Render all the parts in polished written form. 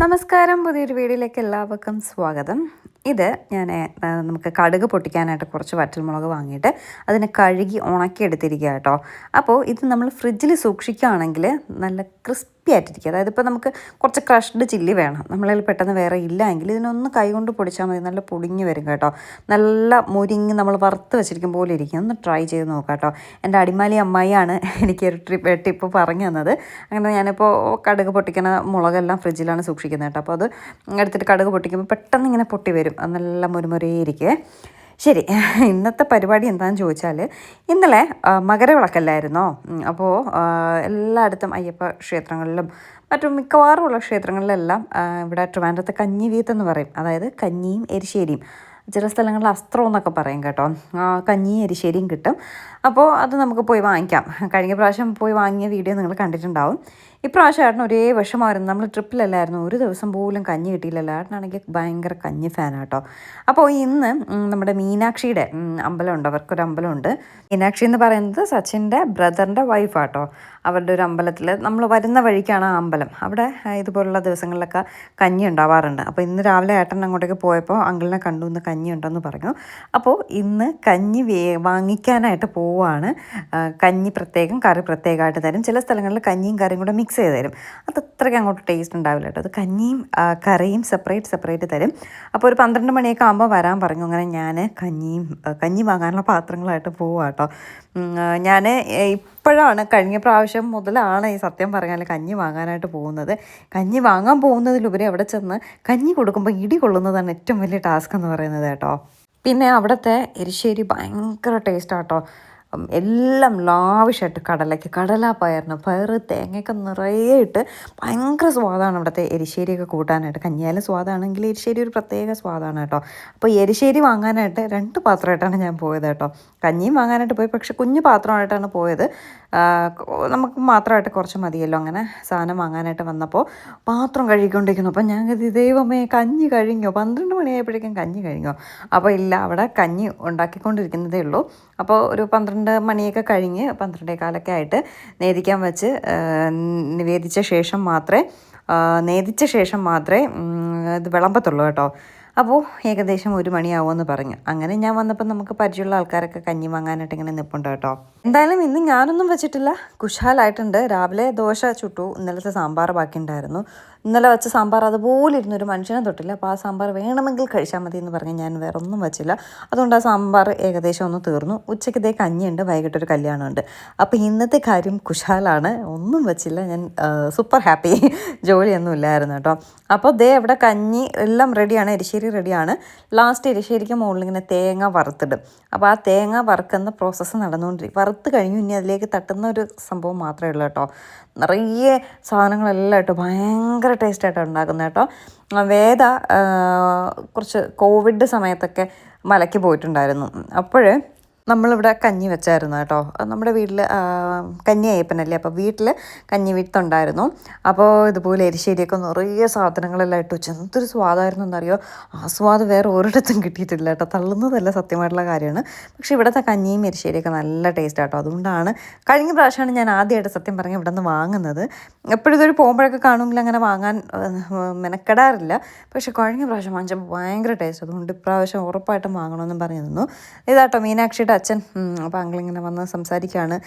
നമസ്കാരം. പുതിയൊരു വീഡിയോയിലേക്ക് എല്ലാവർക്കും സ്വാഗതം. ഇത് ഞാൻ നമുക്ക് കടുക് പൊട്ടിക്കാനായിട്ട് കുറച്ച് വറ്റൽമുളക് വാങ്ങിയിട്ട് അതിനെ കഴുകി ഉണക്കിയെടുത്തിരിക്കുക കേട്ടോ. അപ്പോൾ ഇത് നമ്മൾ ഫ്രിഡ്ജിൽ സൂക്ഷിക്കുകയാണെങ്കിൽ നല്ല ക്രിസ്പി ആയിട്ടിരിക്കും. അതായത് ഇപ്പോൾ നമുക്ക് കുറച്ച് ക്രഷ്ഡ് ചില്ലി വേണം, നമ്മളിൽ പെട്ടെന്ന് വേറെ ഇല്ല എങ്കിൽ ഇതിനൊന്ന് കൈകൊണ്ട് പൊടിച്ചാൽ മതി, നല്ല പൊടിഞ്ഞ് വരും കേട്ടോ. നല്ല മുരിങ്ങ് നമ്മൾ വറുത്ത് വെച്ചിരിക്കും പോലെ ഇരിക്കും. ഒന്ന് ട്രൈ ചെയ്ത് നോക്കാം കേട്ടോ. എൻ്റെ അടിമാലി അമ്മായിയാണ് എനിക്കൊരു ടിപ്പ് പറഞ്ഞു തന്നത്. അങ്ങനെ ഞാനിപ്പോൾ കടുക് പൊട്ടിക്കുന്ന മുളകെല്ലാം ഫ്രിഡ്ജിലാണ് സൂക്ഷിക്കുന്നത് കേട്ടോ. അപ്പോൾ അത് എടുത്തിട്ട് കടുക് പൊട്ടിക്കുമ്പോൾ പെട്ടെന്ന് ഇങ്ങനെ പൊട്ടി വരും, അത് നല്ല മുരുമുരയിരിക്കേ. ശരി, ഇന്നത്തെ പരിപാടി എന്താണെന്ന് ചോദിച്ചാൽ, ഇന്നലെ മകരവിളക്കല്ലായിരുന്നോ? അപ്പോൾ എല്ലായിടത്തും അയ്യപ്പ ക്ഷേത്രങ്ങളിലും മറ്റും മിക്കവാറുമുള്ള ക്ഷേത്രങ്ങളിലെല്ലാം ഇവിടെ ട്രിവാൻഡ്രത്ത് കഞ്ഞിവീത്തെന്ന് പറയും. അതായത് കഞ്ഞിയും എരിശ്ശേരിയും, ചില സ്ഥലങ്ങളിൽ അസ്ത്രം എന്നൊക്കെ പറയും കേട്ടോ. കഞ്ഞിയും എരിശ്ശേരിയും കിട്ടും. അപ്പോൾ അത് നമുക്ക് പോയി വാങ്ങിക്കാം. കഴിഞ്ഞ പ്രാവശ്യം പോയി വാങ്ങിയ വീഡിയോ നിങ്ങൾ കണ്ടിട്ടുണ്ടാവും. ഇപ്രാവശ്യം ഏട്ടന് ഒരേ വിഷമായിരുന്നു. നമ്മൾ ട്രിപ്പിലല്ലായിരുന്നു, ഒരു ദിവസം പോലും കഞ്ഞി കിട്ടിയില്ലല്ലോ. ഏട്ടനാണെങ്കിൽ ഭയങ്കര കഞ്ഞി ഫാനാണ് കേട്ടോ. അപ്പോൾ ഇന്ന് നമ്മുടെ മീനാക്ഷിയുടെ അമ്പലമുണ്ട്, അവർക്കൊരു അമ്പലമുണ്ട്. മീനാക്ഷി എന്ന് പറയുന്നത് സച്ചിൻ്റെ ബ്രദറിൻ്റെ വൈഫാട്ടോ. അവരുടെ ഒരു അമ്പലത്തിൽ നമ്മൾ വരുന്ന വഴിക്കാണ് ആ അമ്പലം. അവിടെ ഇതുപോലുള്ള ദിവസങ്ങളിലൊക്കെ കഞ്ഞി ഉണ്ടാവാറുണ്ട്. അപ്പോൾ ഇന്ന് രാവിലെ ഏട്ടൻ അങ്ങോട്ടേക്ക് പോയപ്പോൾ അങ്കിളിനെ കണ്ടു, ഇന്ന് കഞ്ഞി ഉണ്ടെന്ന് പറഞ്ഞു. അപ്പോൾ ഇന്ന് കഞ്ഞി വാങ്ങിക്കാനായിട്ട് പോവുകയാണ്. കഞ്ഞി പ്രത്യേകം, കറി പ്രത്യേകമായിട്ട് തരും. ചില സ്ഥലങ്ങളിൽ കഞ്ഞിയും കറിയും കൂടെ മിക്സ് ചെയ്ത് തരും. അത് അത്രയ്ക്ക് അങ്ങോട്ട് ടേസ്റ്റ് ഉണ്ടാവില്ല കേട്ടോ. അത് കഞ്ഞിയും കറിയും സെപ്പറേറ്റ് തരും. അപ്പോൾ ഒരു 12 മണിയൊക്കെ ആകുമ്പോൾ വരാൻ പറഞ്ഞു. അങ്ങനെ ഞാൻ കഞ്ഞി വാങ്ങാനുള്ള പാത്രങ്ങളായിട്ട് പോവാം കേട്ടോ. ഞാൻ ഇപ്പോഴാണ്, കഴിഞ്ഞ പ്രാവശ്യം മുതലാണ് ഈ സത്യം പറഞ്ഞാൽ കഞ്ഞി വാങ്ങാനായിട്ട് പോകുന്നത്. കഞ്ഞി വാങ്ങാൻ പോകുന്നതിലുപരി അവിടെ ചെന്ന് കഞ്ഞി കൊടുക്കുമ്പോൾ ഇടി കൊള്ളുന്നതാണ് ഏറ്റവും വലിയ ടാസ്ക് എന്ന് പറയുന്നത് കേട്ടോ. പിന്നെ അവിടുത്തെ എരിശ്ശേരി ഭയങ്കര ടേസ്റ്റാണ് കേട്ടോ. എല്ലാം ലാവിഷായിട്ട് പയറ് തേങ്ങയൊക്കെ നിറയെ ഇട്ട് ഭയങ്കര സ്വാദാണ് അവിടുത്തെ എരിശ്ശേരിയൊക്കെ കൂട്ടാനായിട്ട്. കഞ്ഞിയാലും സ്വാദാണെങ്കിൽ എരിശ്ശേരി ഒരു പ്രത്യേക സ്വാദാണ് കേട്ടോ. അപ്പോൾ എരിശ്ശേരി വാങ്ങാനായിട്ട് 2 പാത്രമായിട്ടാണ് ഞാൻ പോയത് കേട്ടോ. കഞ്ഞിയും വാങ്ങാനായിട്ട് പോയി, പക്ഷെ കുഞ്ഞു പാത്രമായിട്ടാണ് പോയത്. നമുക്ക് മാത്രമായിട്ട് കുറച്ച് മതിയല്ലോ. അങ്ങനെ സാധനം വാങ്ങാനായിട്ട് വന്നപ്പോൾ പാത്രം കഴുകിക്കൊണ്ടിരിക്കുന്നു. അപ്പോൾ ഞാൻ കരുതി, ദൈവമേ കഞ്ഞി കഴിഞ്ഞോ, 12 മണിയായപ്പോഴേക്കും കഞ്ഞി കഴിഞ്ഞോ? അപ്പോൾ ഇല്ല, അവിടെ കഞ്ഞി ഉണ്ടാക്കിക്കൊണ്ടിരിക്കുന്നതേ ഉള്ളൂ. അപ്പോൾ ഒരു 12 മണിയൊക്കെ കഴിഞ്ഞ് 12:15 ആയിട്ട് നേദിക്കാൻ വെച്ച് നേദിച്ച ശേഷം മാത്രമേ ഇത് വിളമ്പത്തുള്ളൂ കേട്ടോ. അപ്പോൾ ഏകദേശം 1 മണിയാവുമെന്ന് പറഞ്ഞു. അങ്ങനെ ഞാൻ വന്നപ്പോൾ നമുക്ക് പരിചയമുള്ള ആൾക്കാരൊക്കെ കഞ്ഞി വാങ്ങാനായിട്ട് ഇങ്ങനെ നിൽപ്പുണ്ട് കേട്ടോ. എന്തായാലും ഇന്ന് ഞാനൊന്നും വെച്ചിട്ടില്ല, കുശാലായിട്ടുണ്ട്. രാവിലെ ദോശ ചുട്ടു, ഇന്നലത്തെ സാമ്പാർ ബാക്കിയുണ്ടായിരുന്നു. ഇന്നലെ വെച്ച സാമ്പാർ അതുപോലെ ഇരുന്നൊരു മനുഷ്യനെ തൊട്ടില്ല. അപ്പോൾ ആ സാമ്പാർ വേണമെങ്കിൽ കഴിച്ചാൽ മതി എന്ന് പറഞ്ഞ് ഞാൻ വേറെ ഒന്നും വെച്ചില്ല. അതുകൊണ്ട് ആ സാമ്പാർ ഏകദേശം ഒന്ന് തീർന്നു. ഉച്ചയ്ക്ക് ഇതേ കഞ്ഞിയുണ്ട്, വൈകിട്ടൊരു കല്യാണമുണ്ട്. അപ്പോൾ ഇന്നത്തെ കാര്യം കുശാലാണ്, ഒന്നും വെച്ചില്ല. ഞാൻ സൂപ്പർ ഹാപ്പി, ജോലിയൊന്നും ഇല്ലായിരുന്നു കേട്ടോ. അപ്പോൾ ദേ ഇവിടെ കഞ്ഞി എല്ലാം റെഡിയാണ്, എരിശ്ശേരി റെഡിയാണ്. ലാസ്റ്റ് എരിശ്ശേരിക്ക് മുകളിൽ ഇങ്ങനെ തേങ്ങ വറുത്തിടും. അപ്പോൾ ആ തേങ്ങ വറുക്കുന്ന പ്രോസസ്സ് നടന്നുകൊണ്ടിരിക്കും. വറുത്ത് കഴിഞ്ഞു, ഇനി അതിലേക്ക് തട്ടുന്ന ഒരു സംഭവം മാത്രമേ ഉള്ളൂ കേട്ടോ. നിറയെ സാധനങ്ങളെല്ലാം ഇട്ട് ഭയങ്കര ടേസ്റ്റായിട്ടാണ് ഉണ്ടാക്കുന്നത് കേട്ടോ. വേദ കുറച്ച് കോവിഡ് സമയത്തൊക്കെ മലയ്ക്ക് പോയിട്ടുണ്ടായിരുന്നു. അപ്പോൾ നമ്മളിവിടെ കഞ്ഞി വെച്ചായിരുന്നു കേട്ടോ. നമ്മുടെ വീട്ടിൽ കഞ്ഞി അയ്യപ്പനല്ലേ, അപ്പോൾ വീട്ടിൽ കഞ്ഞി വിത്തുണ്ടായിരുന്നു. അപ്പോൾ ഇതുപോലെ എരിശ്ശേരിയൊക്കെ നിറയെ സാധനങ്ങളെല്ലാം ഇട്ട് വെച്ച് എന്തൊരു സ്വാദായിരുന്നു എന്നറിയോ. ആ സ്വാദ് വേറെ ഒരിടത്തും കിട്ടിയിട്ടില്ല കേട്ടോ. തള്ളുന്നതല്ല, സത്യമായിട്ടുള്ള കാര്യമാണ്. പക്ഷേ ഇവിടുത്തെ കഞ്ഞിയും എരിശ്ശേരിയൊക്കെ നല്ല ടേസ്റ്റ് കേട്ടോ. അതുകൊണ്ടാണ് കഴിഞ്ഞ പ്രാവശ്യമാണ് ഞാൻ ആദ്യമായിട്ട് സത്യം പറഞ്ഞ് ഇവിടെ നിന്ന് വാങ്ങുന്നത്. എപ്പോഴും ഇതൊരു പോകുമ്പോഴൊക്കെ കാണുമെങ്കിൽ അങ്ങനെ വാങ്ങാൻ മെനക്കെടാറില്ല. പക്ഷേ കഴിഞ്ഞ പ്രാവശ്യം വാങ്ങിച്ചപ്പോൾ ഭയങ്കര ടേസ്റ്റ്. അതുകൊണ്ട് ഇപ്രാവശ്യം ഉറപ്പായിട്ടും വാങ്ങണമെന്നും പറഞ്ഞു തന്നു. ഇതാട്ടോ മീനാക്ഷിയുടെ അച്ഛൻ. അപ്പോൾ അങ്കിളിങ്ങനെ വന്ന് സംസാരിക്കുകയാണ്.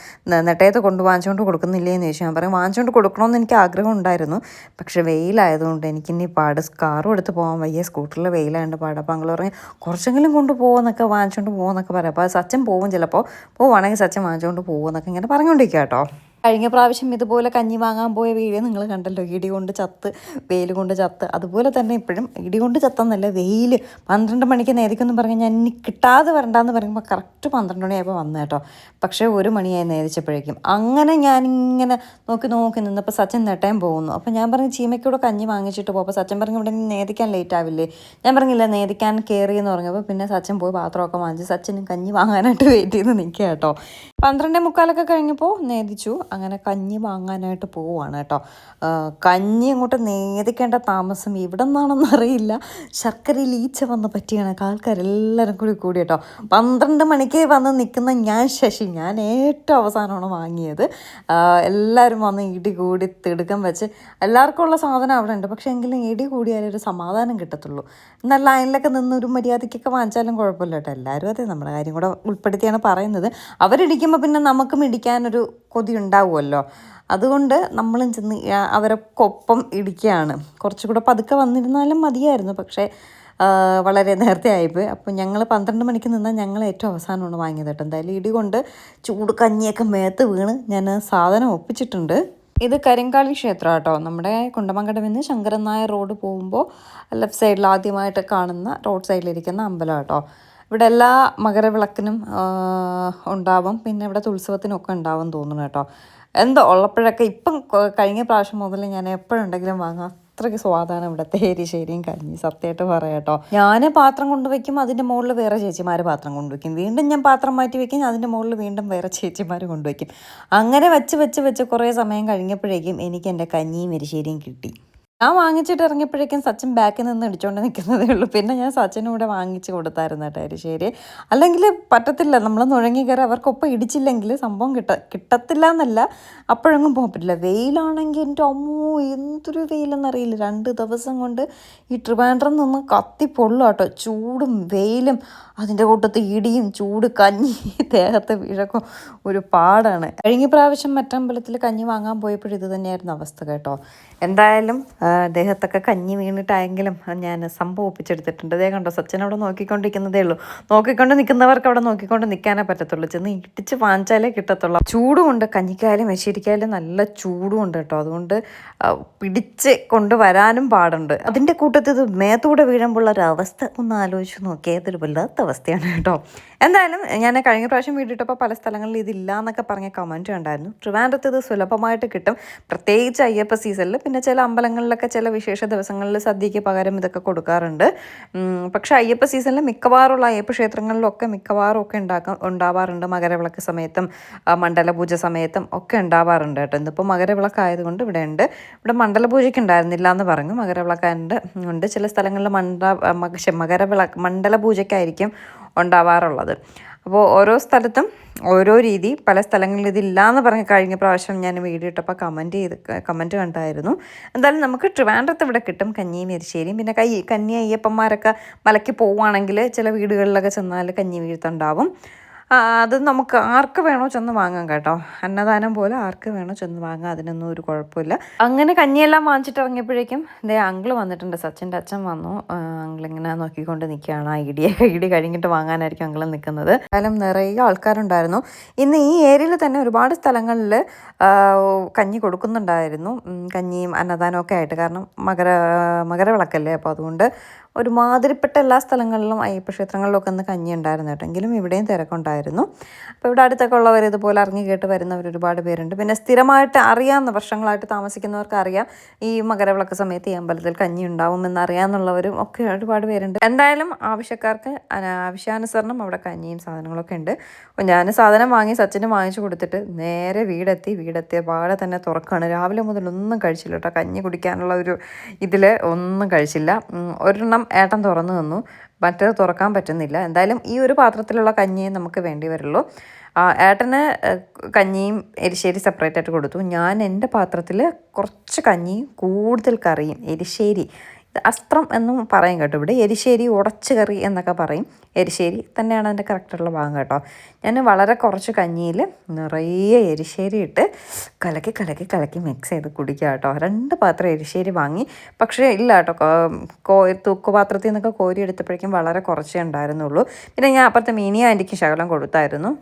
നെട്ടയത്ത് വാങ്ങിച്ചുകൊണ്ട് കൊടുക്കുന്നില്ലേന്ന് ചോദിച്ചു. ഞാൻ പറയും വാങ്ങിച്ചുകൊണ്ട് കൊടുക്കണമെന്ന് എനിക്ക് ആഗ്രഹം ഉണ്ടായിരുന്നു, പക്ഷേ വെയിലായതുകൊണ്ട് എനിക്കിനി പാട്, കാറും എടുത്ത് പോകാൻ വയ്യ, സ്കൂട്ടറിൽ വെയിലായതുകൊണ്ട് പാട്. അപ്പോൾ അങ്കിൾ പറഞ്ഞ് കുറച്ചെങ്കിലും കൊണ്ടുപോകുമെന്നൊക്കെ, വാങ്ങിച്ചുകൊണ്ട് പോകുമെന്നൊക്കെ പറയാം. അപ്പോൾ സച്ചിൻ പോകും, ചിലപ്പോൾ പോവുകയാണെങ്കിൽ സച്ചിൻ വാങ്ങിച്ചുകൊണ്ട് പോകുമെന്നൊക്കെ ഇങ്ങനെ പറഞ്ഞുകൊണ്ടിരിക്കുക കേട്ടോ. കഴിഞ്ഞ പ്രാവശ്യം ഇതുപോലെ കഞ്ഞി വാങ്ങാൻ പോയ വീഡിയോ നിങ്ങൾ കണ്ടല്ലോ. ഇടി കൊണ്ട് ചത്ത്, വെയിൽ കൊണ്ട് ചത്ത്. അതുപോലെ തന്നെ ഇപ്പോഴും ഇടി കൊണ്ട് ചത്തെന്നല്ല, വെയിൽ 12 മണിക്ക് നേദിക്കുമെന്ന് പറഞ്ഞ് ഞാൻ ഇനി കിട്ടാതെ വരണ്ടെന്ന് പറയുമ്പോൾ കറക്റ്റ് 12 മണിയായപ്പോൾ വന്നു കേട്ടോ. പക്ഷേ 1 മണിയായി നേദിച്ചപ്പോഴേക്കും. അങ്ങനെ ഞാനിങ്ങനെ നോക്കി നിന്നപ്പോൾ സച്ചിൻ നെട്ടയം പോകുന്നു. അപ്പോൾ ഞാൻ പറഞ്ഞു ചീമയ്ക്കൂടെ കഞ്ഞി വാങ്ങിച്ചിട്ട് പോകും. അപ്പോൾ സച്ചിൻ പറഞ്ഞു ഇവിടെ നേദിക്കാൻ ലേറ്റ് ആവില്ലേ? ഞാൻ പറഞ്ഞില്ല, നേദിക്കാൻ കയറിയെന്ന് പറഞ്ഞപ്പോൾ പിന്നെ സച്ചിൻ പോയി പാത്രമൊക്കെ വാങ്ങിച്ച് സച്ചിനും കഞ്ഞി വാങ്ങാനായിട്ട് വെയിറ്റ് ചെയ്ത് നിൽക്കുക കേട്ടോ. 12:45 കഴിഞ്ഞപ്പോൾ നേദിച്ചു. അങ്ങനെ കഞ്ഞി വാങ്ങാനായിട്ട് പോവുകയാണ് കേട്ടോ. കഞ്ഞി അങ്ങോട്ട് നേദിക്കേണ്ട താമസം ഇവിടെ നിന്നാണെന്ന് അറിയില്ല, ശർക്കരയിൽ ഈച്ച വന്ന് പറ്റിയാണ് ആൾക്കാരെല്ലാവരും കൂടി കേട്ടോ. 12 മണിക്ക് വന്ന് നിൽക്കുന്ന ഞാൻ ഏറ്റവും അവസാനമാണ് വാങ്ങിയത്. എല്ലാവരും വന്ന് ഇടി കൂടി തിടുക്കം വെച്ച് എല്ലാവർക്കും ഉള്ള സാധനം അവിടെ ഉണ്ട്. പക്ഷേ എങ്കിലും ഇടി കൂടിയാലേ ഒരു സമാധാനം കിട്ടത്തുള്ളൂ. എന്നാൽ ലൈനിലൊക്കെ നിന്ന് ഒരു മര്യാദയ്ക്കൊക്കെ വാങ്ങിച്ചാലും കുഴപ്പമില്ല കേട്ടോ. എല്ലാവരും അതെ, നമ്മുടെ കാര്യം കൂടെ ഉൾപ്പെടുത്തിയാണ് പറയുന്നത്. അവരിടിക്കുമ്പോൾ പിന്നെ നമുക്കും ഇടിക്കാനൊരു കൊതി ഉണ്ടാവുമല്ലോ. അതുകൊണ്ട് നമ്മളും ചെന്ന് അവരൊക്കൊപ്പം ഇടിക്കുകയാണ്. കുറച്ചുകൂടെ പതുക്കെ വന്നിരുന്നാലും മതിയായിരുന്നു, പക്ഷേ വളരെ നേരത്തെ ആയിപ്പോയി. അപ്പോൾ ഞങ്ങൾ 12 മണിക്ക് നിന്നാൽ ഞങ്ങൾ ഏറ്റവും അവസാനമാണ് വാങ്ങിയത് കേട്ടോ. എന്തായാലും ഇടി കൊണ്ട് ചൂട് കഞ്ഞിയൊക്കെ മേത്ത് വീണ് ഞാൻ സാധനം ഒപ്പിച്ചിട്ടുണ്ട്. ഇത് കരിങ്കാളി ക്ഷേത്രം കേട്ടോ. നമ്മുടെ കുണ്ടമങ്കടവിൽ നിന്ന് ശങ്കരൻ നായർ റോഡ് പോകുമ്പോൾ ലെഫ്റ്റ് സൈഡിൽ ആദ്യമായിട്ട് കാണുന്ന റോഡ് സൈഡിലിരിക്കുന്ന അമ്പലം കേട്ടോ. ഇവിടെ എല്ലാ മകരവിളക്കിനും ഉണ്ടാവും, പിന്നെ ഇവിടെ ഉത്സവത്തിനൊക്കെ ഉണ്ടാവും തോന്നുന്നു കേട്ടോ. എന്തോ ഉള്ളപ്പോഴൊക്കെ ഇപ്പം കഴിഞ്ഞ പ്രാവശ്യം മുതൽ ഞാൻ എപ്പോഴുണ്ടെങ്കിലും വാങ്ങാം. അത്രയ്ക്ക് സ്വാദാണ് ഇവിടുത്തെ എരിശ്ശേരിയും കഞ്ഞി, സത്യമായിട്ട് പറയാം കേട്ടോ. ഞാൻ പാത്രം കൊണ്ടുവയ്ക്കും, അതിൻ്റെ മുകളിൽ വേറെ ചേച്ചിമാർ പാത്രം കൊണ്ടുവയ്ക്കും. വീണ്ടും ഞാൻ പാത്രം മാറ്റി വയ്ക്കും, അതിൻ്റെ മുകളിൽ വീണ്ടും വേറെ ചേച്ചിമാർ കൊണ്ടുവയ്ക്കും. അങ്ങനെ വെച്ച് കുറേ സമയം കഴിഞ്ഞപ്പോഴേക്കും എനിക്ക് എൻ്റെ കഞ്ഞിയും എരിശ്ശേരിയും കിട്ടി. ഞാൻ വാങ്ങിച്ചിട്ട് ഇറങ്ങിയപ്പോഴേക്കും സച്ചിൻ ബാക്കിൽ നിന്ന് ഇടിച്ചുകൊണ്ട് നിൽക്കുന്നതേ ഉള്ളൂ. പിന്നെ ഞാൻ സച്ചിനൂടെ വാങ്ങിച്ച് കൊടുത്തായിരുന്നു കേട്ടോ എരിശ്ശേരി. അല്ലെങ്കിൽ പറ്റത്തില്ല, നമ്മൾ നുഴങ്ങി കയറി അവർക്കൊപ്പം ഇടിച്ചില്ലെങ്കിൽ സംഭവം കിട്ടത്തില്ല എന്നല്ല, അപ്പോഴൊന്നും പോകാൻ പറ്റില്ല. വെയിലാണെങ്കിൽ എൻ്റെ അമ്മോ എന്തൊരു വെയിലെന്നറിയില്ല. 2 ദിവസം കൊണ്ട് ഈ ട്രിവാൻഡ്രം നിന്ന് കത്തിപ്പൊള്ളും കേട്ടോ. ചൂടും വെയിലും അതിൻ്റെ കൂട്ടത്ത് ഇടിയും ചൂട് കഞ്ഞി ദേഹത്ത് വീഴക്കും ഒരു പാടാണ്. കഴിഞ്ഞ പ്രാവശ്യം മറ്റമ്പലത്തിൽ കഞ്ഞി വാങ്ങാൻ പോയപ്പോഴും ഇത് തന്നെയായിരുന്നു അവസ്ഥ കേട്ടോ. എന്തായാലും ദേഹത്തൊക്കെ കഞ്ഞി വീണിട്ടായെങ്കിലും ഞാൻ സംഭവം ഒപ്പിച്ചെടുത്തിട്ടുണ്ട്. അതേ കണ്ടോ, സച്ചിൻ അവിടെ നോക്കിക്കൊണ്ടിരിക്കുന്നതേ ഉള്ളൂ. നോക്കിക്കൊണ്ട് നിൽക്കുന്നവർക്ക് അവിടെ നോക്കിക്കൊണ്ട് നിൽക്കാനേ പറ്റത്തുള്ളൂ, ചെന്ന് ഇടിച്ച് വാങ്ങിച്ചാലേ കിട്ടത്തുള്ളൂ. ചൂടുമുണ്ട്, കഞ്ഞിക്കായാലും മെശീരിക്കായാലും നല്ല ചൂടുമുണ്ട് കേട്ടോ. അതുകൊണ്ട് പിടിച്ച് കൊണ്ടുവരാനും പാടുണ്ട്. അതിൻ്റെ കൂട്ടത്തിൽ ഇത് മേത്തൂടെ വീഴുമ്പോഴുള്ള ഒരു അവസ്ഥ ഒന്ന് ആലോചിച്ച് നോക്കിയാൽ ഇതൊരു വല്ലാത്ത അവസ്ഥയാണ് കേട്ടോ. എന്തായാലും ഞാൻ കഴിഞ്ഞ പ്രാവശ്യം വീട്ടിട്ടപ്പോൾ പല സ്ഥലങ്ങളിൽ ഇതില്ല എന്നൊക്കെ പറഞ്ഞ കമൻറ്റ് ഉണ്ടായിരുന്നു. ട്രിവാൻഡ്രത്ത് ഇത് സുലഭമായിട്ട് കിട്ടും, പ്രത്യേകിച്ച് അയ്യപ്പ സീസണിൽ. പിന്നെ ചില അമ്പലങ്ങളിലൊക്കെ ചില വിശേഷ ദിവസങ്ങളിൽ സദ്യയ്ക്ക് പകരം ഇതൊക്കെ കൊടുക്കാറുണ്ട്. പക്ഷേ അയ്യപ്പ സീസണിൽ മിക്കവാറുള്ള അയ്യപ്പ ക്ഷേത്രങ്ങളിലൊക്കെ മിക്കവാറും ഉണ്ടാവാറുണ്ട്. മകരവിളക്ക് സമയത്തും മണ്ഡലപൂജ സമയത്തും ഒക്കെ ഉണ്ടാവാറുണ്ട് കേട്ടോ. ഇന്നിപ്പോൾ മകരവിളക്കായതുകൊണ്ട് ഇവിടെ ഉണ്ട്. ഇവിടെ മണ്ഡലപൂജയ്ക്ക് ഉണ്ടായിരുന്നില്ല എന്ന് പറഞ്ഞു, മകരവിളക്കായതുകൊണ്ട് ഉണ്ട്. ചില സ്ഥലങ്ങളിൽ മണ്ഡലപൂജയ്ക്കായിരിക്കും ഉണ്ടാവാറുള്ളത്. അപ്പോൾ ഓരോ സ്ഥലത്തും ഓരോ രീതി. പല സ്ഥലങ്ങളിൽ ഇതില്ല എന്ന് പറഞ്ഞ് കഴിഞ്ഞ പ്രാവശ്യം ഞാൻ വീഡിയോ ഇട്ടപ്പോൾ കമൻറ്റ് കണ്ടായിരുന്നു. എന്തായാലും നമുക്ക് ട്രിവാൻഡ്രത്ത് ഇവിടെ കിട്ടും കഞ്ഞിയും എരിശ്ശേരിയും. പിന്നെ കഞ്ഞി അയ്യപ്പന്മാരൊക്കെ മലയ്ക്ക് പോവുകയാണെങ്കിൽ ചില വീടുകളിലൊക്കെ ചെന്നാൽ കഞ്ഞി വീഴ്ത്തുണ്ടാവും. അത് നമുക്ക് ആർക്ക് വേണോ ചെന്ന് വാങ്ങാം കേട്ടോ. അന്നദാനം പോലെ ആർക്ക് വേണോ ചെന്ന് വാങ്ങാം, അതിനൊന്നും ഒരു കുഴപ്പമില്ല. അങ്ങനെ കഞ്ഞിയെല്ലാം വാങ്ങിച്ചിട്ട് ഇറങ്ങിയപ്പോഴേക്കും അങ്കിള് വന്നിട്ടുണ്ട്, സച്ചിൻ്റെ അച്ഛൻ വന്നു. അങ്കിളിങ്ങനെ നോക്കിക്കൊണ്ട് നിൽക്കുകയാണ്. ആ ഇടി കഴിഞ്ഞിട്ട് വാങ്ങാനായിരിക്കും അങ്കിള് നിൽക്കുന്നത്. എന്തായാലും നിറയെ ആൾക്കാരുണ്ടായിരുന്നു. ഇന്ന് ഈ ഏരിയയിൽ തന്നെ ഒരുപാട് സ്ഥലങ്ങളിൽ കഞ്ഞി കൊടുക്കുന്നുണ്ടായിരുന്നു, കഞ്ഞിയും അന്നദാനമൊക്കെ ആയിട്ട്. കാരണം മകരവിളക്കല്ലേ, അപ്പോൾ അതുകൊണ്ട് ഒരുമാതിരിപ്പെട്ട എല്ലാ സ്ഥലങ്ങളിലും അയ്യപ്പ ക്ഷേത്രങ്ങളിലൊക്കെ ഒന്ന് കഞ്ഞി ഉണ്ടായിരുന്നു കേട്ടോ. എങ്കിലും ഇവിടെയും തിരക്കുണ്ടായിരുന്നു. അപ്പോൾ ഇവിടെ അടുത്തൊക്കെ ഉള്ളവർ ഇതുപോലെ അറിഞ്ഞു കേട്ട് വരുന്നവർ ഒരുപാട് പേരുണ്ട്. പിന്നെ സ്ഥിരമായിട്ട് അറിയാവുന്ന വർഷങ്ങളായിട്ട് താമസിക്കുന്നവർക്ക് അറിയാം ഈ മകരവിളക്ക് സമയത്ത് ഈ അമ്പലത്തിൽ കഞ്ഞി ഉണ്ടാവുമെന്ന് അറിയാമെന്നുള്ളവരും ഒക്കെ ഒരുപാട് പേരുണ്ട്. എന്തായാലും ആവശ്യക്കാർക്ക് ആവശ്യാനുസരണം അവിടെ കഞ്ഞിയും സാധനങ്ങളൊക്കെ ഉണ്ട്. അപ്പോൾ ഞാൻ സാധനം വാങ്ങി സച്ചിന് വാങ്ങിച്ചു കൊടുത്തിട്ട് നേരെ വീടെത്തിയ പാടെ തന്നെ തുറക്കുകയാണ്. രാവിലെ മുതൽ ഒന്നും കഴിച്ചില്ല കേട്ടോ. കഞ്ഞി കുടിക്കാനുള്ള ഒരു ഇതിൽ ഒന്നും കഴിച്ചില്ല. ഒരെണ്ണം ഏട്ടൻ തുറന്നു തന്നു, മറ്റേത് തുറക്കാൻ പറ്റുന്നില്ല. എന്തായാലും ഈ ഒരു പാത്രത്തിലുള്ള കഞ്ഞിയെ നമുക്ക് വേണ്ടി വരുള്ളൂ. ഏട്ടന് കഞ്ഞിയും എരിശ്ശേരി സെപ്പറേറ്റ് ആയിട്ട് കൊടുത്തു. ഞാൻ എൻ്റെ പാത്രത്തിൽ കുറച്ച് കഞ്ഞിയും കൂടുതൽ കറിയും. എരിശ്ശേരി അസ്ത്രം എന്നും പറയും കേട്ടോ. ഇവിടെ എരിശ്ശേരി ഉടച്ച് കറി എന്നൊക്കെ പറയും. എരിശ്ശേരി തന്നെയാണ് അതിൻ്റെ കറക്റ്റുള്ള ഭാഗം കേട്ടോ. ഞാൻ വളരെ കുറച്ച് കഞ്ഞിയിൽ നിറയെ എരിശ്ശേരി ഇട്ട് കലക്കി മിക്സ് ചെയ്ത് കുടിക്കുക കേട്ടോ. 2 പാത്രം എരിശ്ശേരി വാങ്ങി. പക്ഷേ ഇല്ല കേട്ടോ, തൂക്കുപാത്രത്തിൽ നിന്നൊക്കെ കോരി എടുത്തപ്പോഴേക്കും വളരെ കുറച്ചേ ഉണ്ടായിരുന്നുള്ളൂ. പിന്നെ ഞാൻ അപ്പുറത്തെ മിനി ആൻറ്റിക്ക് ശകലം കൊടുത്തായിരുന്നു.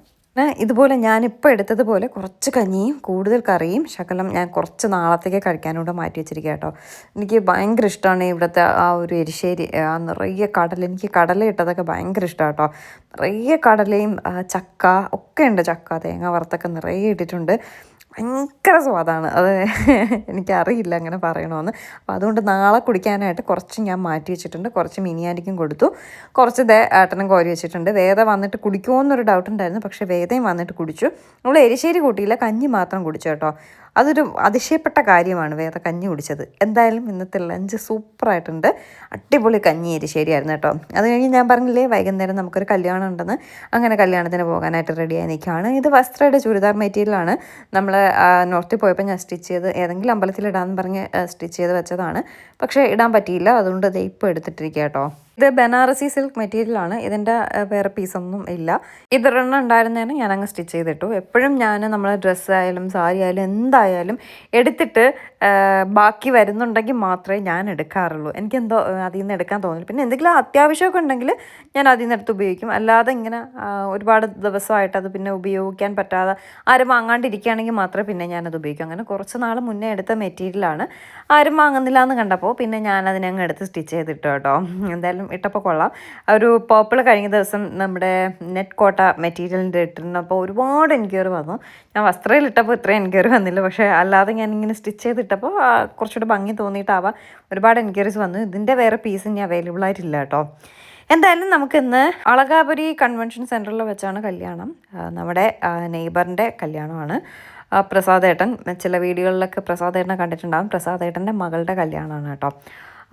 ഇതുപോലെ ഞാനിപ്പോൾ എടുത്തതുപോലെ കുറച്ച് കഞ്ഞിയും കൂടുതൽ കറിയും ശകലം ഞാൻ കുറച്ച് നാളത്തേക്ക് കഴിക്കാനൂടെ മാറ്റി വെച്ചിരിക്കുക കേട്ടോ. എനിക്ക് ഭയങ്കര ഇഷ്ടമാണ് ഇവിടുത്തെ ആ ഒരു എരിശ്ശേരി. നിറയെ എനിക്ക് കടല ഇട്ടതൊക്കെ ഭയങ്കര ഇഷ്ടമാണ് കേട്ടോ. നിറയെ കടലയും ചക്ക ഒക്കെ ഉണ്ട്. ചക്ക തേങ്ങ വറുത്തൊക്കെ നിറയെ ഇട്ടിട്ടുണ്ട്. ഭയങ്കര സ്വാദാണ് അത്. എനിക്കറിയില്ല അങ്ങനെ പറയണമെന്ന്. അപ്പോൾ അതുകൊണ്ട് നാളെ കുടിക്കാനായിട്ട് കുറച്ച് ഞാൻ മാറ്റി വെച്ചിട്ടുണ്ട്. കുറച്ച് മിനിയാനിക്കും കൊടുത്തു, കുറച്ച് ഏട്ടനും കോരി വെച്ചിട്ടുണ്ട്. വേദ വന്നിട്ട് കുടിക്കുമോ എന്നൊരു ഡൗട്ട് ഉണ്ടായിരുന്നു, പക്ഷേ വേദയും വന്നിട്ട് കുടിച്ചു. നമ്മൾ എരിശ്ശേരി കൂട്ടിയില്ല, കഞ്ഞി മാത്രം കുടിച്ചു കേട്ടോ. അതൊരു അതിശയപ്പെട്ട കാര്യമാണ് വേദ കഞ്ഞി കുടിച്ചത്. എന്തായാലും ഇന്നത്തെ ലഞ്ച് സൂപ്പറായിട്ടുണ്ട്. അടിപൊളി കഞ്ഞി എരിശ്ശേരിയായിരുന്നു കേട്ടോ. അത് കഴിഞ്ഞ് ഞാൻ പറഞ്ഞില്ലേ വൈകുന്നേരം നമുക്കൊരു കല്യാണം ഉണ്ടെന്ന്. അങ്ങനെ കല്യാണത്തിന് പോകാനായിട്ട് റെഡിയായി നിൽക്കുകയാണ്. ഇത് വസ്ത്രയുടെ ചുരിദാർ മെറ്റീരിയലാണ്. നമ്മൾ നോർത്തിൽ പോയപ്പോൾ ഞാൻ സ്റ്റിച്ച് ചെയ്ത് ഏതെങ്കിലും അമ്പലത്തിലിടാമെന്ന് പറഞ്ഞ് സ്റ്റിച്ച് ചെയ്ത് വെച്ചതാണ്. പക്ഷേ ഇടാൻ പറ്റിയില്ല, അതുകൊണ്ട് ഇത് ഇപ്പോൾ എടുത്തിട്ടിരിക്കുക കേട്ടോ. ഇത് ബനാറസി സിൽക്ക് മെറ്റീരിയലാണ്. ഇതിൻ്റെ വേറെ പീസൊന്നും ഇല്ല. ഇതൊരെണ്ണം ഉണ്ടായിരുന്നതിന് ഞാനങ്ങ് സ്റ്റിച്ച് ചെയ്തിട്ടു. എപ്പോഴും ഞാൻ നമ്മളെ ഡ്രസ്സായാലും സാരി ആയാലും എന്തായാലും എടുത്തിട്ട് ബാക്കി വരുന്നുണ്ടെങ്കിൽ മാത്രമേ ഞാൻ എടുക്കാറുള്ളൂ. എനിക്കെന്തോ അതിൽ നിന്ന് എടുക്കാൻ തോന്നില്ല. പിന്നെ എന്തെങ്കിലും അത്യാവശ്യമൊക്കെ ഉണ്ടെങ്കിൽ ഞാൻ അതിൽ നിന്ന് എടുത്ത് ഉപയോഗിക്കും. അല്ലാതെ ഇങ്ങനെ ഒരുപാട് ദിവസമായിട്ട് അത് പിന്നെ ഉപയോഗിക്കാൻ പറ്റാതെ ആരും വാങ്ങാണ്ടിരിക്കുകയാണെങ്കിൽ മാത്രമേ പിന്നെ ഞാനത് ഉപയോഗിക്കും. അങ്ങനെ കുറച്ച് നാൾ മുന്നേ എടുത്ത മെറ്റീരിയലാണ്. ആരും വാങ്ങുന്നില്ല എന്ന് കണ്ടപ്പോൾ പിന്നെ ഞാനതിനങ്ങ് എടുത്ത് സ്റ്റിച്ച് ചെയ്തിട്ടു കേട്ടോ. എന്തായാലും ഇട്ടപ്പോൾ കൊള്ളാം. ഒരു പർപ്പിൾ കഴിഞ്ഞ ദിവസം നമ്മുടെ നെറ്റ് കോട്ട മെറ്റീരിയലിൻ്റെ ഇട്ടിരുന്നപ്പോൾ ഒരുപാട് എൻക്വയറി വന്നു. ഞാൻ വസ്ത്രയിൽ ഇട്ടപ്പോൾ ഇത്രയും എൻക്വയറി വന്നില്ല, പക്ഷേ അല്ലാതെ ഞാനിങ്ങനെ സ്റ്റിച്ച് ചെയ്തിട്ടപ്പോൾ കുറച്ചുകൂടെ ഭംഗി തോന്നിയിട്ടാവാം ഒരുപാട് എൻക്വയറീസ് വന്നു. ഇതിൻ്റെ വേറെ പീസ് ഇനി അവൈലബിൾ ആയിട്ടില്ല കേട്ടോ. എന്തായാലും നമുക്കിന്ന് അളകാപുരി കൺവെൻഷൻ സെൻറ്ററിൽ വെച്ചാണ് കല്യാണം. നമ്മുടെ നെയ്ബറിൻ്റെ കല്യാണമാണ്. പ്രസാദേട്ടൻ, ചില വീഡിയോകളിലൊക്കെ പ്രസാദേട്ടനെ കണ്ടിട്ടുണ്ടാകും. പ്രസാദേട്ടൻ്റെ മകളുടെ കല്യാണമാണ് കേട്ടോ.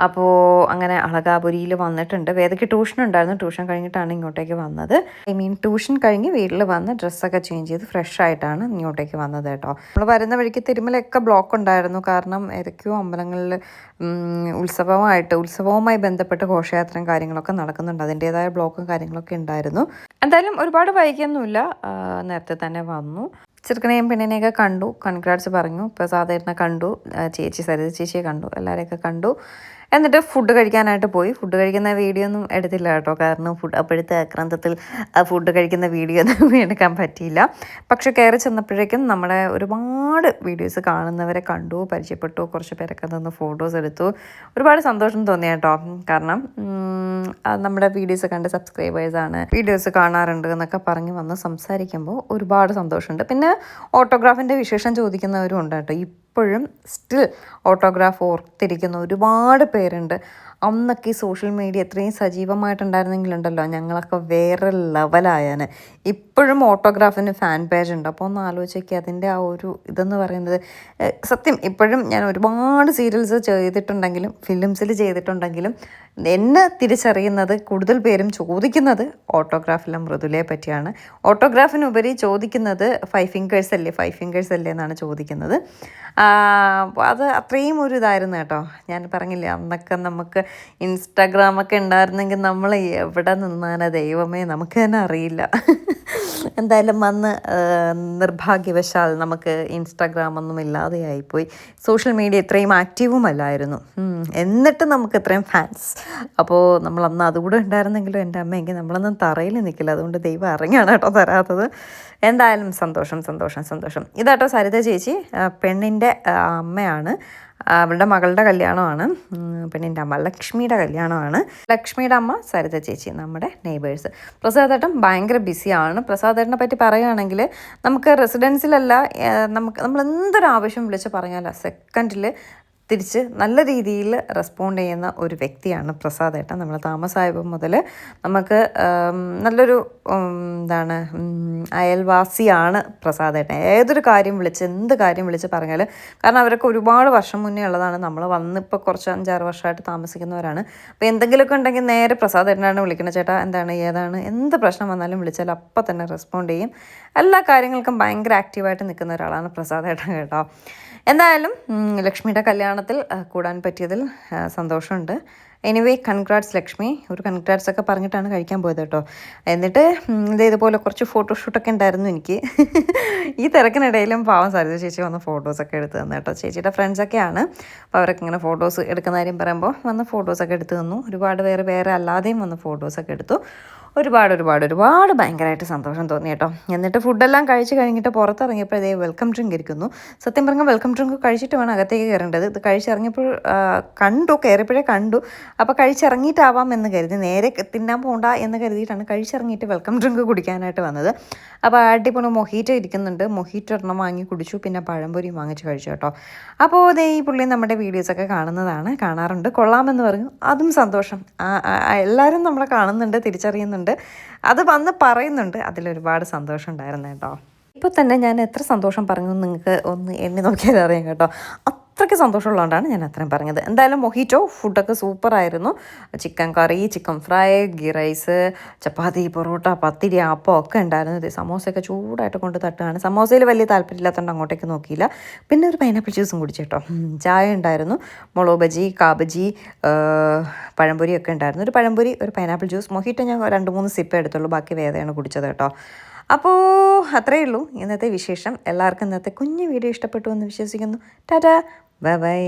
അപ്പോൾ അങ്ങനെ അളകാപുരിയിൽ വന്നിട്ടുണ്ട്. വേദയ്ക്ക് ട്യൂഷൻ ഉണ്ടായിരുന്നു. ട്യൂഷൻ കഴിഞ്ഞിട്ടാണ് ഇങ്ങോട്ടേക്ക് വന്നത്. ട്യൂഷൻ കഴിഞ്ഞ് വീട്ടിൽ വന്ന് ഡ്രസ്സൊക്കെ ചേഞ്ച് ചെയ്ത് ഫ്രഷ് ആയിട്ടാണ് ഇങ്ങോട്ടേക്ക് വന്നത് കേട്ടോ. നമ്മൾ വരുന്ന വഴിക്ക് തിരുമലയൊക്കെ ബ്ലോക്ക് ഉണ്ടായിരുന്നു. കാരണം ഏതൊക്കെയോ അമ്പലങ്ങളിൽ ഉത്സവവുമായി ബന്ധപ്പെട്ട് ഘോഷയാത്രയും കാര്യങ്ങളൊക്കെ നടക്കുന്നുണ്ട്. അതിൻ്റേതായ ബ്ലോക്കും കാര്യങ്ങളൊക്കെ ഉണ്ടായിരുന്നു. എന്തായാലും ഒരുപാട് വൈകിയൊന്നുമില്ല, നേരത്തെ തന്നെ വന്നു. ചെറുക്കനെയും പെണ്ണിനെയൊക്കെ കണ്ടു, കൺഗ്രാറ്റ്സ് പറഞ്ഞു. പ്രസാദേട്ടനെ കണ്ടു, സരിത ചേച്ചിയെ കണ്ടു, എല്ലാവരെയൊക്കെ കണ്ടു. എന്നിട്ട് ഫുഡ് കഴിക്കാനായിട്ട് പോയി. ഫുഡ് കഴിക്കുന്ന വീഡിയോ ഒന്നും എടുത്തില്ല കേട്ടോ. കാരണം അപ്പോഴത്തെ ആക്രാന്തത്തിൽ ഫുഡ് കഴിക്കുന്ന വീഡിയോ ഒന്നും എടുക്കാൻ പറ്റിയില്ല. പക്ഷെ കയറി ചെന്നപ്പോഴേക്കും നമ്മുടെ ഒരുപാട് വീഡിയോസ് കാണുന്നവരെ കണ്ടു, പരിചയപ്പെട്ടു. കുറച്ച് പേരൊക്കെ നിന്ന് ഫോട്ടോസ് എടുത്തു. ഒരുപാട് സന്തോഷം തോന്നി കേട്ടോ. കാരണം നമ്മുടെ വീഡിയോസ് കണ്ട് സബ്സ്ക്രൈബേഴ്സാണ്, വീഡിയോസ് കാണാറുണ്ട് എന്നൊക്കെ പറഞ്ഞ് വന്ന് സംസാരിക്കുമ്പോൾ ഒരുപാട് സന്തോഷമുണ്ട്. പിന്നെ ഓട്ടോഗ്രാഫിൻ്റെ വിശേഷം ചോദിക്കുന്നവരും ഉണ്ട് കേട്ടോ. ഇപ്പോഴും സ്റ്റിൽ ഓട്ടോഗ്രാഫ് ഓർത്തിരിക്കുന്ന ഒരുപാട് പേരുണ്ട്. അന്നൊക്കെ ഈ സോഷ്യൽ മീഡിയ എത്രയും സജീവമായിട്ടുണ്ടായിരുന്നെങ്കിലുണ്ടല്ലോ ഞങ്ങളൊക്കെ വേറെ ലെവലായാണ്. ഇപ്പോഴും ഓട്ടോഗ്രാഫിന് ഫാൻ പേജ് ഉണ്ട്. അപ്പോൾ ഒന്ന് ആലോചിക്കുക, അതിൻ്റെ ആ ഒരു ഇതെന്ന് പറയുന്നത്. സത്യം ഇപ്പോഴും ഞാൻ ഒരുപാട് സീരിയൽസ് ചെയ്തിട്ടുണ്ടെങ്കിലും ഫിലിംസിൽ ചെയ്തിട്ടുണ്ടെങ്കിലും എന്നെ തിരിച്ചറിയുന്നത് കൂടുതൽ പേരും ചോദിക്കുന്നത് ഓട്ടോഗ്രാഫിലെ മൃദുലയെ പറ്റിയാണ്. ഓട്ടോഗ്രാഫിനുപരി ചോദിക്കുന്നത് 5 ഫിംഗേഴ്സ് അല്ലേ എന്നാണ് ചോദിക്കുന്നത്. അത് അത്രയും ഒരു ഇതായിരുന്നു കേട്ടോ. ഞാൻ പറഞ്ഞില്ലേ, അന്നൊക്കെ നമുക്ക് ഇൻസ്റ്റാഗ്രാമൊക്കെ ഉണ്ടായിരുന്നെങ്കിൽ നമ്മൾ എവിടെ നിന്നാണ് ദൈവമേ നമുക്ക് തന്നെ അറിയില്ല. എന്തായാലും അന്ന് നിർഭാഗ്യവശാൽ നമുക്ക് ഇൻസ്റ്റാഗ്രാമൊന്നും ഇല്ലാതെയായിപ്പോയി. സോഷ്യൽ മീഡിയ ഇത്രയും ആക്റ്റീവുമല്ലായിരുന്നു. എന്നിട്ട് നമുക്ക് ഇത്രയും ഫാൻസ്. അപ്പോൾ നമ്മളന്ന് അതുകൂടെ ഉണ്ടായിരുന്നെങ്കിലും എൻ്റെ അമ്മയെങ്കിൽ നമ്മളൊന്നും തറയിൽ നിൽക്കില്ല. അതുകൊണ്ട് ദൈവം ഇറങ്ങിയാണ് കേട്ടോ തരാത്തത്. എന്തായാലും സന്തോഷം. ഇതാട്ടോ സരിത ചേച്ചി, പെണ്ണിൻ്റെ അമ്മയാണ്. അവളുടെ മകളുടെ കല്യാണമാണ്. പെണ്ണിൻ്റെ അമ്മ ലക്ഷ്മിയുടെ കല്യാണമാണ്. ലക്ഷ്മിയുടെ അമ്മ സരിത ചേച്ചി, നമ്മുടെ നെയ്ബേഴ്സ്. പ്രസാദേട്ടൻ ഭയങ്കര ബിസിയാണ്. പ്രസാദേട്ടനെ പറ്റി പറയുകയാണെങ്കിൽ നമുക്ക് റെസിഡൻസിലല്ല, നമ്മൾ എന്തൊരു ആവശ്യം വിളിച്ച് പറഞ്ഞാൽ സെക്കൻഡിൽ തിരിച്ച് നല്ല രീതിയിൽ റെസ്പോണ്ട് ചെയ്യുന്ന ഒരു വ്യക്തിയാണ് പ്രസാദേട്ടൻ. നമ്മൾ താമസമായപ്പോൾ മുതൽ നമുക്ക് നല്ലൊരു അയൽവാസിയാണ് പ്രസാദേട്ടൻ. ഏതൊരു കാര്യം വിളിച്ച് എന്ത് കാര്യം വിളിച്ച് പറഞ്ഞാൽ, കാരണം അവരൊക്കെ ഒരുപാട് വർഷം മുന്നേ ഉള്ളതാണ്. നമ്മൾ വന്നിപ്പോൾ കുറച്ച് 5-6 വർഷമായിട്ട് താമസിക്കുന്നവരാണ്. അപ്പോൾ എന്തെങ്കിലുമൊക്കെ ഉണ്ടെങ്കിൽ നേരെ പ്രസാദേട്ടനാണ് വിളിക്കുന്നത്. ചേട്ടാ ഏതാണ് എന്ത് പ്രശ്നം വന്നാലും വിളിച്ചാൽ അപ്പം തന്നെ റെസ്പോണ്ട് ചെയ്യും. എല്ലാ കാര്യങ്ങൾക്കും ഭയങ്കര ആക്റ്റീവായിട്ട് നിൽക്കുന്ന ഒരാളാണ് പ്രസാദേട്ടൻ കേട്ടോ. എന്തായാലും ലക്ഷ്മിയുടെ കല്യാണത്തിൽ കൂടാൻ പറ്റിയതിൽ സന്തോഷമുണ്ട്. Anyway congrats Lakshmi. ഒരു കൺഗ്രാറ്റ്സ് ഒക്കെ പറഞ്ഞിട്ടാണ് കഴിക്കാൻ പോയത് കേട്ടോ. എന്നിട്ട് ഇതേപോലെ കുറച്ച് ഫോട്ടോഷൂട്ടൊക്കെ ഉണ്ടായിരുന്നു എനിക്ക്. ഈ തിരക്കിനിടയിലും പാവം സരിത ചേച്ചി വന്ന് ഫോട്ടോസൊക്കെ എടുത്ത് തന്നു കേട്ടോ. ചേച്ചിയുടെ ഫ്രണ്ട്സൊക്കെയാണ്. അപ്പോൾ അവരൊക്കെ ഇങ്ങനെ ഫോട്ടോസ് എടുക്കുന്ന കാര്യം പറയുമ്പോൾ വന്ന് ഫോട്ടോസൊക്കെ എടുത്ത് തന്നു. ഒരുപാട് വേറെ അല്ലാതെയും വന്ന് ഫോട്ടോസൊക്കെ എടുത്തു. ഒരുപാട് ഭയങ്കരമായിട്ട് സന്തോഷം തോന്നി കേട്ടോ. എന്നിട്ട് ഫുഡെല്ലാം കഴിച്ച് കഴിഞ്ഞിട്ട് പുറത്തിറങ്ങിയപ്പോൾ ഇതേ വെൽക്കം ഡ്രിങ്ക് ഇരിക്കുന്നു. സത്യം പറഞ്ഞാൽ വെൽക്കം ഡ്രിങ്ക് കഴിച്ചിട്ട് വേണം അകത്തേക്ക് കയറേണ്ടത്. ഇത് കഴിച്ചിറങ്ങിയപ്പോൾ കയറിയപ്പോഴേ കണ്ടു അപ്പോൾ കഴിച്ചിറങ്ങിയിട്ടാവാം എന്ന് കരുതി, നേരെ തിന്നാൻ പോകണ്ട എന്ന് കരുതിയിട്ടാണ് കഴിച്ചിറങ്ങിയിട്ട് വെൽക്കം ഡ്രിങ്ക് കുടിക്കാനായിട്ട് വന്നത്. അപ്പോൾ അടിപൊളി മൊഹീറ്റോ ഇരിക്കുന്നുണ്ട്, മൊഹീറ്റോ ഒരെണ്ണം വാങ്ങി കുടിച്ചു, പിന്നെ പഴംപൊരി വാങ്ങിച്ച് കഴിച്ചു കേട്ടോ. അപ്പോൾ അതേ ഈ പുള്ളി നമ്മുടെ വീഡിയോസൊക്കെ കാണാറുണ്ട്, കൊള്ളാമെന്ന് പറഞ്ഞു, അതും സന്തോഷം. എല്ലാവരും നമ്മളെ കാണുന്നുണ്ട്, തിരിച്ചറിയുന്നുണ്ട്, അത് വന്ന് പറയുന്നുണ്ട്, അതിലൊരുപാട് സന്തോഷം ഉണ്ടായിരുന്നു കേട്ടോ. ഇപ്പോൾ തന്നെ ഞാൻ എത്ര സന്തോഷം പറഞ്ഞു നിങ്ങൾക്ക് ഒന്ന് എണ്ണി നോക്കിയാൽ അറിയാം കേട്ടോ. അത്രയ്ക്ക് സന്തോഷമുള്ളതുകൊണ്ടാണ് ഞാൻ അത്രയും പറഞ്ഞത്. എന്തായാലും മൊഹിറ്റോ ഫുഡൊക്കെ സൂപ്പറായിരുന്നു. ചിക്കൻ കറി, ചിക്കൻ ഫ്രൈ, ഗീ റൈസ്, ചപ്പാത്തി, പൊറോട്ട, പത്തിരി, അപ്പം ഒക്കെ ഉണ്ടായിരുന്നു. ഇത് സമോസയൊക്കെ ചൂടായിട്ട് കൊണ്ട് തട്ടുകയാണ്. സമോസയിൽ വലിയ താല്പര്യമില്ലാത്തതുകൊണ്ട് അങ്ങോട്ടേക്ക് നോക്കിയില്ല. പിന്നെ ഒരു പൈനാപ്പിൾ ജ്യൂസും കുടിച്ചു കേട്ടോ. ചായ ഉണ്ടായിരുന്നു, മുളക് ബജി, കാബജി, പഴംപൊരിയൊക്കെ ഉണ്ടായിരുന്നു. ഒരു പഴംപൊരി, ഒരു പൈനാപ്പിൾ ജ്യൂസ്. മൊഹിറ്റോ ഞാൻ 2-3 സിപ്പ് എടുത്തുള്ളൂ, ബാക്കി വേദനയാണ് കുടിച്ചത് കേട്ടോ. അപ്പോൾ അത്രയേ ഉള്ളൂ ഇന്നത്തെ വിശേഷം. എല്ലാവർക്കും ഇന്നത്തെ കുഞ്ഞു വീഡിയോ ഇഷ്ടപ്പെട്ടു എന്ന് വിശ്വസിക്കുന്നു. Tata, bye bye.